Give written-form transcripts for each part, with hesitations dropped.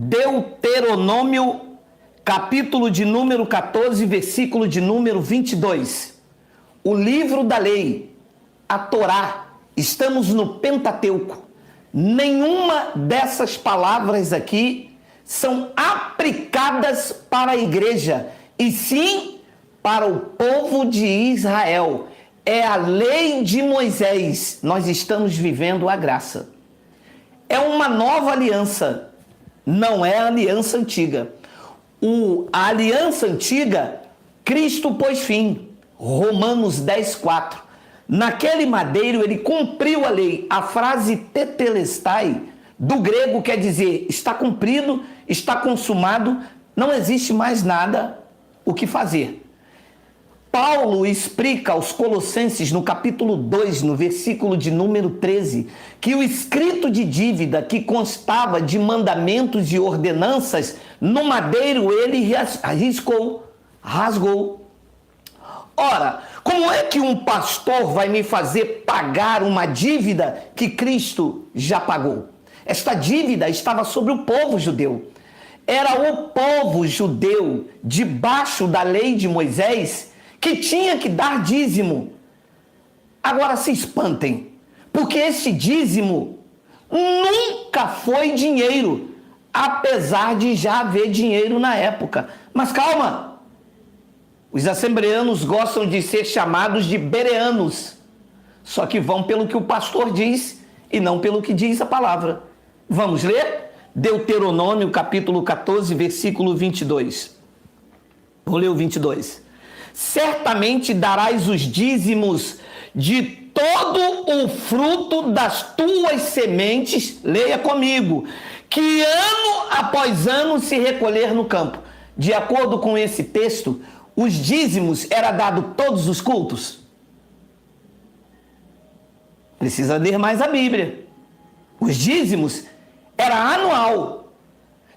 Deuteronômio, capítulo de número 14, versículo de número 22. O livro da lei, a Torá, estamos no Pentateuco. Nenhuma dessas palavras aqui são aplicadas para a igreja, e sim para o povo de Israel. É a lei de Moisés. Nós estamos vivendo a graça. É uma nova aliança. Não é a aliança antiga. A aliança antiga, Cristo pôs fim. Romanos 10:4. Naquele madeiro ele cumpriu a lei. A frase tetelestai, do grego, quer dizer está cumprido, está consumado, não existe mais nada o que fazer. Paulo explica aos Colossenses, no capítulo 2, no versículo de número 13, que o escrito de dívida que constava de mandamentos e ordenanças, no madeiro ele rasgou. Ora, como é que um pastor vai me fazer pagar uma dívida que Cristo já pagou? Esta dívida estava sobre o povo judeu. Era o povo judeu, debaixo da lei de Moisés, que tinha que dar dízimo. Agora se espantem, porque esse dízimo nunca foi dinheiro, apesar de já haver dinheiro na época. Mas calma, os assembleanos gostam de ser chamados de bereanos, só que vão pelo que o pastor diz e não pelo que diz a palavra. Vamos ler? Deuteronômio capítulo 14, versículo 22. Vou ler o 22. Certamente darás os dízimos de todo o fruto das tuas sementes, leia comigo, que ano após ano se recolher no campo. De acordo com esse texto, os dízimos era dado todos os cultos? Precisa ler mais a Bíblia. Os dízimos era anual.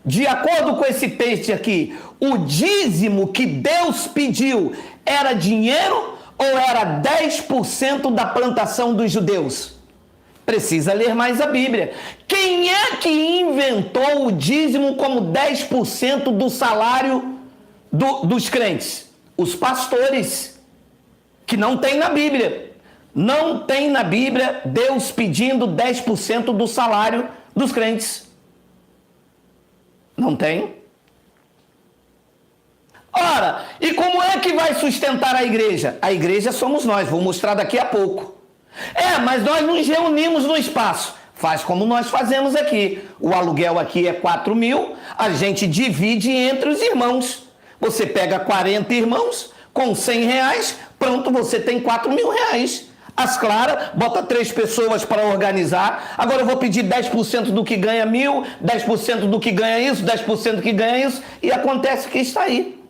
De acordo com esse texto aqui, o dízimo que Deus pediu era dinheiro ou era 10% da plantação dos judeus? Precisa ler mais a Bíblia. Quem é que inventou o dízimo como 10% do salário dos crentes? Os pastores, que não tem na Bíblia. Não tem na Bíblia Deus pedindo 10% do salário dos crentes. Não tem? Ora, e como é que vai sustentar a igreja? A igreja somos nós, vou mostrar daqui a pouco. Mas nós nos reunimos no espaço. Faz como nós fazemos aqui. O aluguel aqui é 4.000, a gente divide entre os irmãos. Você pega 40 irmãos com R$100, pronto, você tem R$4.000. As claras, bota 3 pessoas para organizar. Agora eu vou pedir 10% do que ganha 1.000, 10% do que ganha isso, 10% do que ganha isso, e acontece que está aí.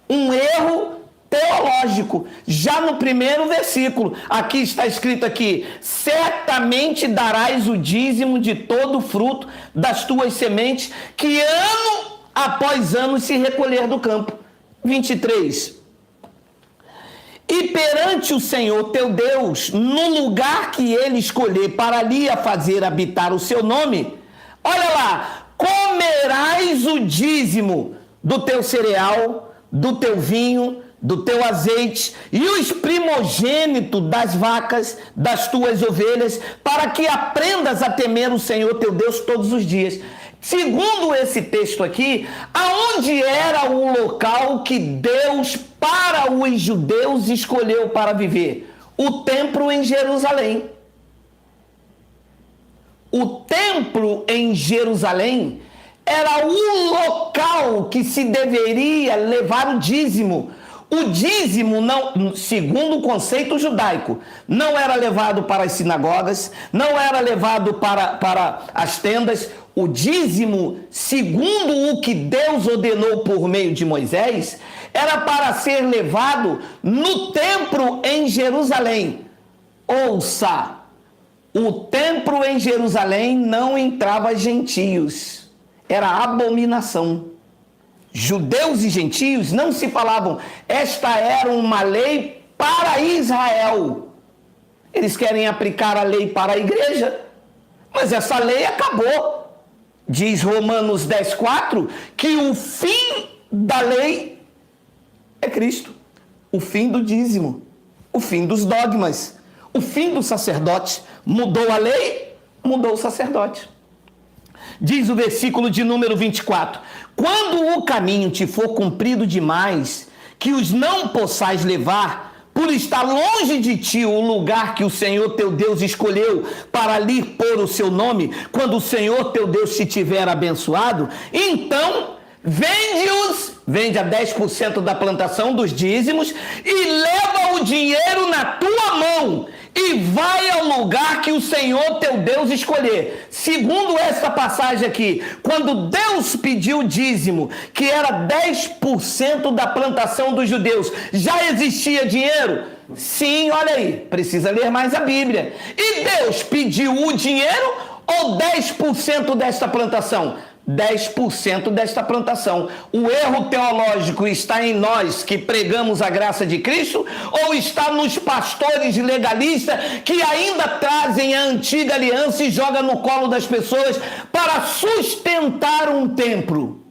Um erro teológico, já no primeiro versículo, aqui está escrito aqui, certamente darás o dízimo de todo o fruto das tuas sementes, que ano após ano se recolher do campo. 23. E perante o Senhor teu Deus, no lugar que ele escolher para ali a fazer habitar o seu nome, olha lá, comerás o dízimo do teu cereal, do teu vinho, do teu azeite e os primogênitos das vacas, das tuas ovelhas, para que aprendas a temer o Senhor teu Deus todos os dias. Segundo esse texto aqui, aonde era o local que Deus para os judeus escolheu para viver? O templo em Jerusalém. O templo em Jerusalém era o local que se deveria levar o dízimo. O dízimo, não, segundo o conceito judaico, não era levado para as sinagogas, não era levado para as tendas. O dízimo, segundo o que Deus ordenou por meio de Moisés, era para ser levado no templo em Jerusalém. Ouça, o templo em Jerusalém não entrava gentios, era abominação. Judeus e gentios não se falavam. Esta era uma lei para Israel. Eles querem aplicar a lei para a igreja, mas essa lei acabou. Diz Romanos 10:4 que o fim da lei é Cristo. O fim do dízimo, o fim dos dogmas, o fim do sacerdote. Mudou a lei, mudou o sacerdote. Diz o versículo de número 24: quando o caminho te for comprido demais, que os não possais levar, por estar longe de ti o lugar que o Senhor teu Deus escolheu para ali pôr o seu nome, quando o Senhor teu Deus te tiver abençoado, então vende a 10% da plantação dos dízimos e leva o dinheiro na tua mão e vai ao lugar que o Senhor teu Deus escolher. Segundo essa passagem aqui, quando Deus pediu o dízimo, que era 10% da plantação dos judeus, já existia dinheiro? Sim, olha aí, precisa ler mais a Bíblia. E Deus pediu o dinheiro ou 10% desta plantação? 10% desta plantação. O erro teológico está em nós que pregamos a graça de Cristo ou está nos pastores legalistas que ainda trazem a antiga aliança e jogam no colo das pessoas para sustentar um templo?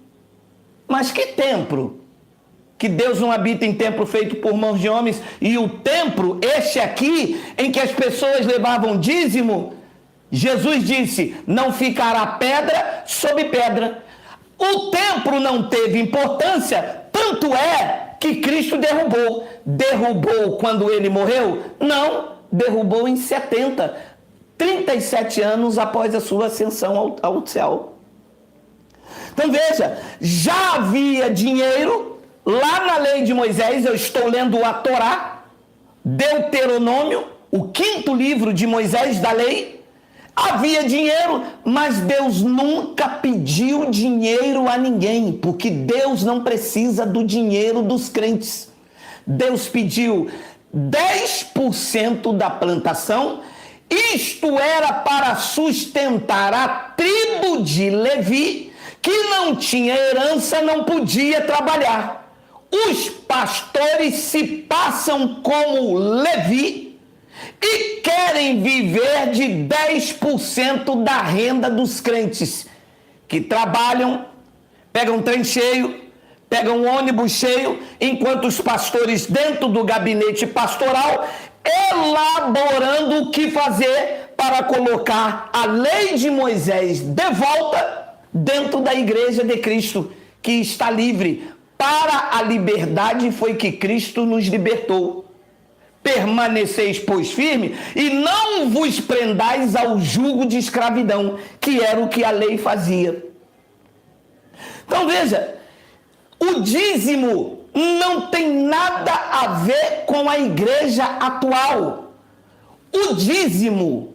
Mas que templo? Que Deus não habita em templo feito por mãos de homens, e o templo, este aqui, em que as pessoas levavam dízimo, Jesus disse, não ficará pedra sobre pedra. O templo não teve importância, tanto é que Cristo derrubou. Derrubou quando ele morreu? Não, derrubou em 70, 37 anos após a sua ascensão ao céu. Então veja, já havia dinheiro lá na lei de Moisés. Eu estou lendo a Torá, Deuteronômio, o 5º livro de Moisés da lei. Havia dinheiro, mas Deus nunca pediu dinheiro a ninguém, porque Deus não precisa do dinheiro dos crentes. Deus pediu 10% da plantação, isto era para sustentar a tribo de Levi, que não tinha herança, não podia trabalhar. Os pastores se passam como Levi e querem viver de 10% da renda dos crentes, que trabalham, pegam um trem cheio, pegam um ônibus cheio, enquanto os pastores dentro do gabinete pastoral, elaborando o que fazer para colocar a lei de Moisés de volta dentro da igreja de Cristo, que está livre. Para a liberdade foi que Cristo nos libertou. Permaneceis, pois, firme, e não vos prendais ao jugo de escravidão, que era o que a lei fazia. Então veja, o dízimo não tem nada a ver com a igreja atual. O dízimo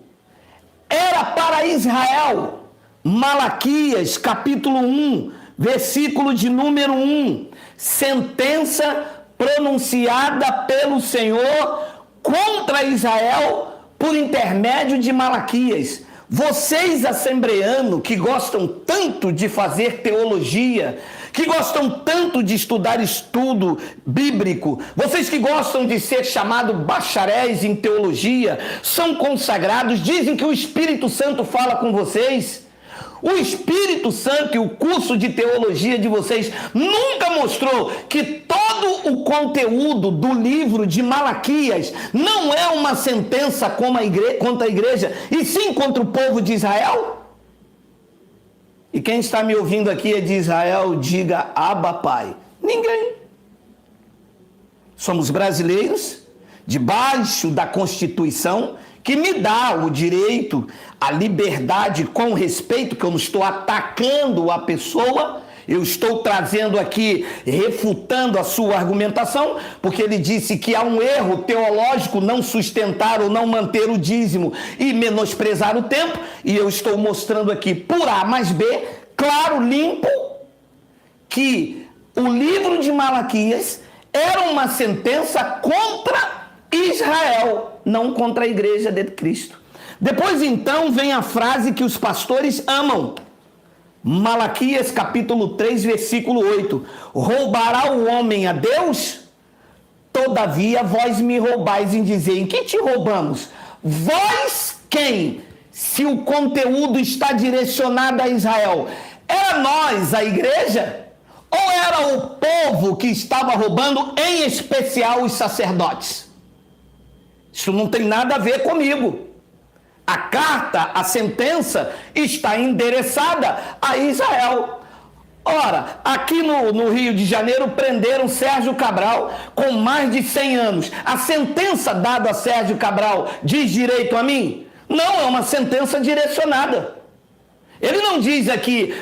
era para Israel. Malaquias, capítulo 1, versículo de número 1. Sentença pronunciada pelo Senhor contra Israel por intermédio de Malaquias. Vocês, assembleanos, que gostam tanto de fazer teologia, que gostam tanto de estudar estudo bíblico, vocês que gostam de ser chamados bacharéis em teologia, são consagrados, dizem que o Espírito Santo fala com vocês. O Espírito Santo e o curso de teologia de vocês nunca mostrou que todo o conteúdo do livro de Malaquias não é uma sentença contra a igreja, e sim contra o povo de Israel? E quem está me ouvindo aqui é de Israel, diga Abba Pai. Ninguém. Somos brasileiros, debaixo da Constituição, que me dá o direito, a liberdade com respeito, que eu não estou atacando a pessoa, eu estou trazendo aqui, refutando a sua argumentação, porque ele disse que há um erro teológico não sustentar ou não manter o dízimo e menosprezar o tempo, e eu estou mostrando aqui por A mais B, claro, limpo, que o livro de Malaquias era uma sentença contra Israel, não contra a igreja de Cristo. Depois então vem a frase que os pastores amam. Malaquias capítulo 3, versículo 8. Roubará o homem a Deus? Todavia vós me roubais em dizer, em que te roubamos? Vós quem? se o conteúdo está direcionado a Israel, era nós, a igreja? Ou era o povo que estava roubando, em especial os sacerdotes? Isso não tem nada a ver comigo. A carta, a sentença, está endereçada a Israel. Ora, aqui no Rio de Janeiro prenderam Sérgio Cabral com mais de 100 anos. A sentença dada a Sérgio Cabral diz direito a mim? Não, é uma sentença direcionada. Ele não diz aqui,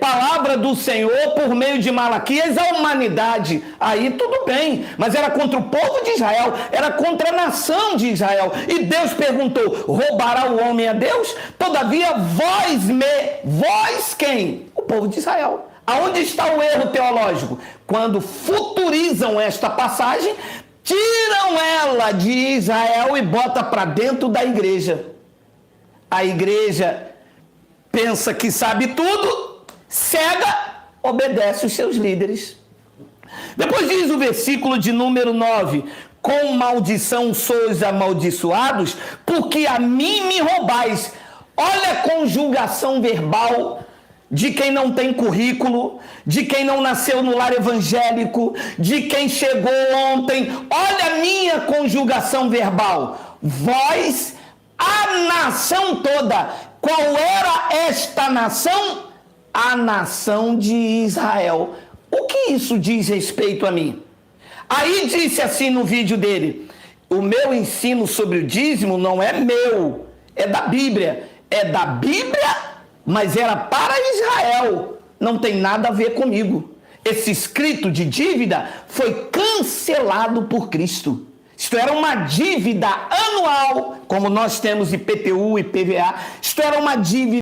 palavra do Senhor por meio de Malaquias à humanidade. Aí tudo bem, mas era contra o povo de Israel, era contra a nação de Israel. E Deus perguntou, roubará o homem a Deus? Todavia, vós quem? O povo de Israel. Aonde está o erro teológico? Quando futurizam esta passagem, tiram ela de Israel e botam para dentro da igreja. A igreja pensa que sabe tudo, cega, obedece os seus líderes. Depois diz o versículo de número 9: com maldição sois amaldiçoados, porque a mim me roubais. Olha a conjugação verbal de quem não tem currículo, de quem não nasceu no lar evangélico, de quem chegou ontem. Olha a minha conjugação verbal. Vós, a nação toda. Qual era esta nação? A nação de Israel. O que isso diz respeito a mim? Aí disse assim no vídeo dele: o meu ensino sobre o dízimo não é meu, é da Bíblia. É da Bíblia, mas era para Israel. Não tem nada a ver comigo. Esse escrito de dívida foi cancelado por Cristo. Isto era uma dívida anual, como nós temos IPTU e IPVA. Isto era uma dívida